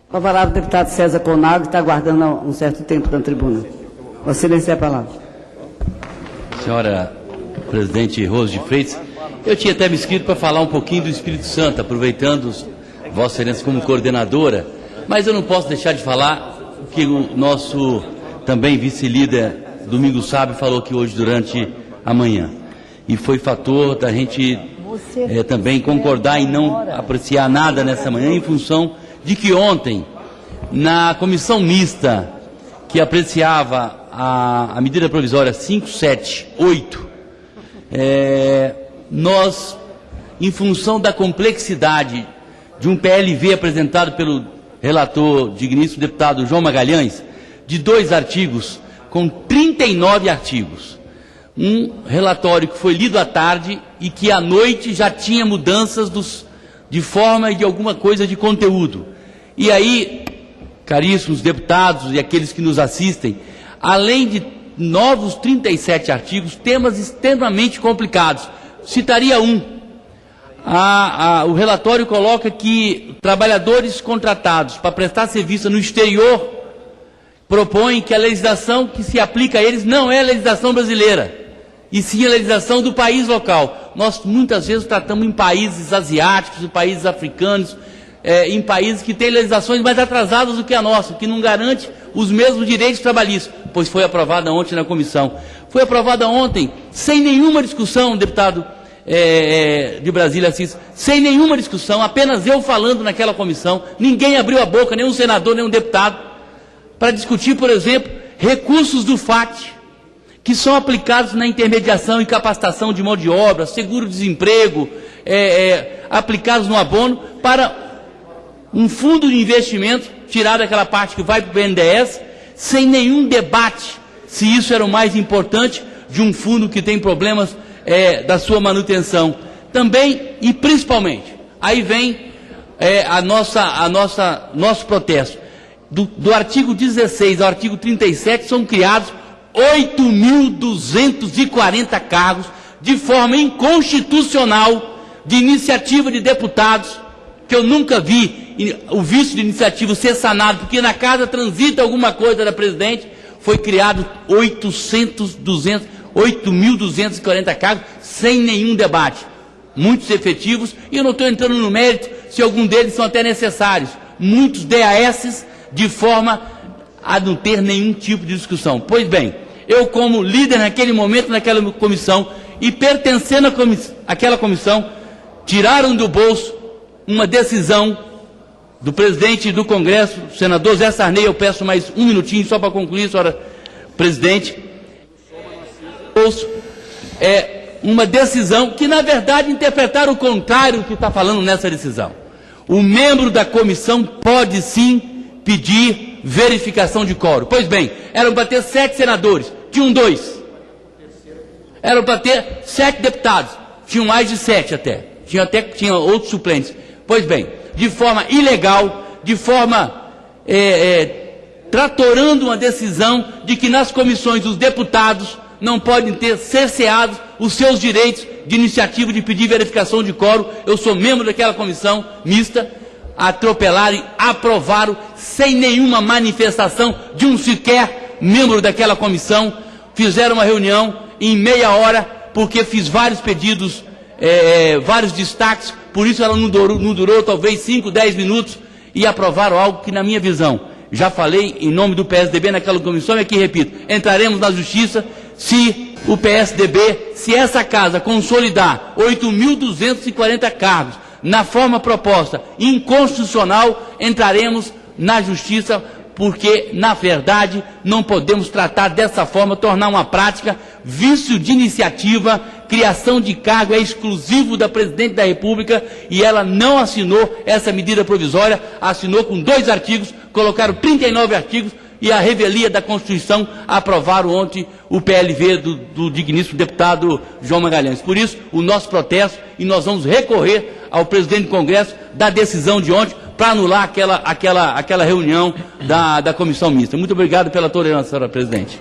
Favorável, deputado César Conago, que está aguardando há um certo tempo na tribuna. Vossa Excelência, a palavra. Senhora presidente Rose de Freitas, eu tinha até me inscrito para falar um pouquinho do Espírito Santo, aproveitando Vossa Excelência como coordenadora, mas eu não posso deixar de falar o que o nosso também vice-líder Domingos Sábio falou aqui hoje durante a manhã. E foi fator da gente também concordar em não apreciar nada nessa manhã, em função de que ontem, na comissão mista que apreciava a medida provisória 578, nós, em função da complexidade de um PLV apresentado pelo relator digníssimo deputado João Magalhães, de 2 artigos, com 39 artigos, um relatório que foi lido à tarde e que à noite já tinha mudanças de forma e de alguma coisa de conteúdo. E aí, caríssimos deputados e aqueles que nos assistem, além de novos 37 artigos, temas extremamente complicados. Citaria um. O relatório coloca que trabalhadores contratados para prestar serviço no exterior propõem que a legislação que se aplica a eles não é a legislação brasileira, e sim a legislação do país local. Nós muitas vezes tratamos em países asiáticos, em países africanos, em países que têm legislações mais atrasadas do que a nossa, que não garante os mesmos direitos trabalhistas, pois foi aprovada ontem na comissão. Foi aprovada ontem, sem nenhuma discussão, deputado de Brasília Assis, sem nenhuma discussão, apenas eu falando naquela comissão, ninguém abriu a boca, nenhum senador, nenhum deputado, para discutir, por exemplo, recursos do FAT, que são aplicados na intermediação e capacitação de mão de obra, seguro-desemprego, aplicados no abono, para um fundo de investimento, tirar daquela parte que vai para o BNDES, sem nenhum debate se isso era o mais importante de um fundo que tem problemas da sua manutenção. Também e principalmente, aí vem nosso protesto. Do artigo 16 ao artigo 37 são criados 8.240 cargos de forma inconstitucional, de iniciativa de deputados, que eu nunca vi o vício de iniciativa ser sanado, porque na casa transita alguma coisa da presidente. Foi criado 8.240 cargos sem nenhum debate, muitos efetivos, e eu não estou entrando no mérito se algum deles são até necessários, muitos DAS de forma a não ter nenhum tipo de discussão. Pois bem, eu como líder naquele momento, naquela comissão, e pertencendo àquela comissão, tiraram do bolso uma decisão do presidente do Congresso, o senador Zé Sarney. Eu peço mais um minutinho só para concluir, senhora presidente. Uma decisão que, na verdade, interpretaram o contrário do que está falando nessa decisão. O membro da comissão pode sim pedir verificação de quórum. Pois bem, eram para ter 7 senadores, tinham 2. Eram para ter 7 deputados, tinham mais de 7 até. Tinha outros suplentes. Pois bem, de forma ilegal, de forma tratorando uma decisão de que nas comissões os deputados não podem ter cerceados os seus direitos de iniciativa de pedir verificação de quórum. Eu sou membro daquela comissão mista. Atropelaram e aprovaram sem nenhuma manifestação de um sequer membro daquela comissão. Fizeram uma reunião em meia hora, porque fiz vários pedidos, vários destaques, por isso ela não durou talvez 5, 10 minutos, e aprovaram algo que, na minha visão, já falei em nome do PSDB naquela comissão, e aqui repito, entraremos na justiça se o PSDB, se essa casa consolidar 8.240 cargos na forma proposta inconstitucional, entraremos na justiça, porque, na verdade, não podemos tratar dessa forma, tornar uma prática, vício de iniciativa, criação de cargo é exclusivo da presidente da República, e ela não assinou essa medida provisória, assinou com 2 artigos, colocaram 39 artigos, e a revelia da Constituição aprovaram ontem o PLV do digníssimo deputado João Magalhães. Por isso, o nosso protesto, e nós vamos recorrer ao presidente do Congresso da decisão de ontem para anular aquela reunião da comissão mista. Muito obrigado pela tolerância, senhora presidente.